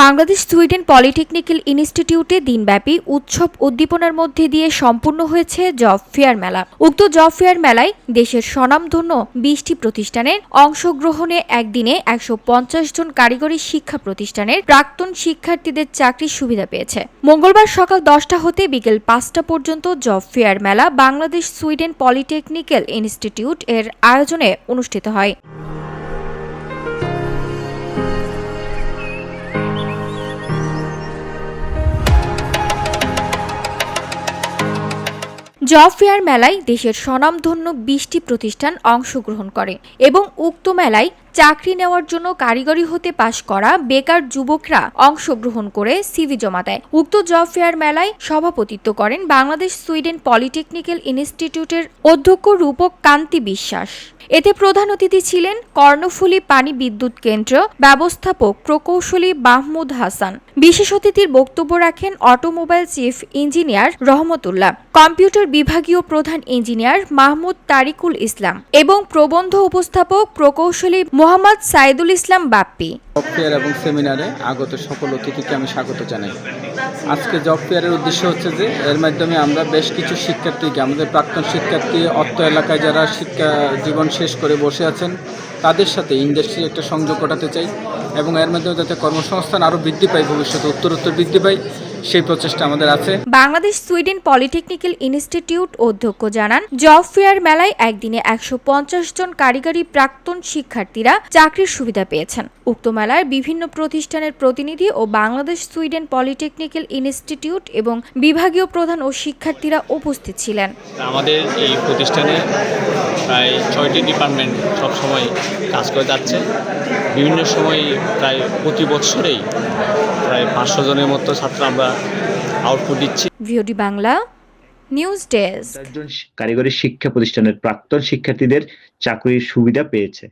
Bangladesh Sweden polytechnical ইনস্টিটিউটে দিনব্যাপী উৎসব উদ্দীপনার মধ্যে দিয়ে সম্পূর্ণ হয়েছে জব ফেয়ার মেলা। উক্ত জব ফেয়ার মেলায় দেশের স্বনামধন্য 20টি প্রতিষ্ঠানের অংশগ্রহণে একদিনে 150 জন কারিগরি শিক্ষা প্রতিষ্ঠানের প্রাক্তন শিক্ষার্থীদের চাকরির সুবিধা পেয়েছে। মঙ্গলবার সকাল 10টা হতে বিকেল 5টা পর্যন্ত জব ফেয়ার মেলা বাংলাদেশ সুইডেন পলিটেকনিক্যাল ইনস্টিটিউট এর আয়োজনে অনুষ্ঠিত হয়। জব ফেয়ার মেলায় দেশের স্বনামধন্য 20টি প্রতিষ্ঠান অংশগ্রহণ করে এবং উক্ত মেলায় চাকরি নেওয়ার জন্য কারিগরি হতে পাশ করা বেকার যুবকরা অংশগ্রহণ করে সিভি জমা দেয়। উক্ত জব ফেয়ার মেলায় সভাপতিত্ব করেন বাংলাদেশ সুইডেন পলিটেকনিক্যাল ইনস্টিটিউটের অধ্যক্ষ রূপক কান্তি বিশ্বাস। এতে প্রধান অতিথি ছিলেন কর্ণফুলী পানি বিদ্যুৎ কেন্দ্র ব্যবস্থাপক প্রকৌশলী মাহমুদ হাসান। বিশেষ অতিথির বক্তব্য রাখেন অটোমোবাইল চিফ ইঞ্জিনিয়ার রহমতুল্লাহ, কম্পিউটার বিভাগীয় প্রধান ইঞ্জিনিয়ার মাহমুদ তারিকুল ইসলাম এবং প্রবন্ধ উপস্থাপক প্রকৌশলী মোহাম্মদ সাইদুল ইসলাম বাপ্পি। জব ফেয়ার এবং সেমিনারে আগত সকল অতিথিকে আমি স্বাগত জানাই। আজকে জব ফেয়ারের উদ্দেশ্য হচ্ছে যে এর মাধ্যমে আমরা বেশ কিছু শিক্ষার্থীকে, আমাদের প্রাক্তন শিক্ষার্থী অত্র এলাকায় যারা শিক্ষা জীবন শেষ করে বসে আছেন তাদের সাথে ইন্ডাস্ট্রি একটা সংযোগ ঘটাতে চাই এবং এর মাধ্যমে যাতে কর্মসংস্থান আরও বৃদ্ধি পায়, ভবিষ্যতে উত্তরোত্তর বৃদ্ধি পায়, সেই প্রচেষ্টা আমাদের আছে। বাংলাদেশ সুইডেন পলিটেকনিক্যাল ইনস্টিটিউট অধ্যক্ষ জানান, জব ফেয়ার মেলায় একদিনে 150 জন কারিগরি প্রাক্তন শিক্ষার্থীরা চাকরির সুবিধা পেয়েছেন। উক্ত মেলায় বিভিন্ন প্রতিষ্ঠানের প্রতিনিধি ও বাংলাদেশ সুইডেন পলিটেকনিক্যাল ইনস্টিটিউট এবং বিভাগীয় প্রধান ও শিক্ষার্থীরা উপস্থিত ছিলেন। আমাদের এই প্রতিষ্ঠানে প্রায় 6টি ডিপার্টমেন্ট সবসময় কাজ করে যাচ্ছে। বিভিন্ন সময় প্রায় প্রতি বছরেই প্রায় 500 জনের মতো ছাত্র আমরা আউটপুট দিচ্ছি। VOD Bangla news desk. কারিগরি শিক্ষা প্রতিষ্ঠানের প্রাক্তন শিক্ষার্থীদের চাকরির সুবিধা পেয়েছে।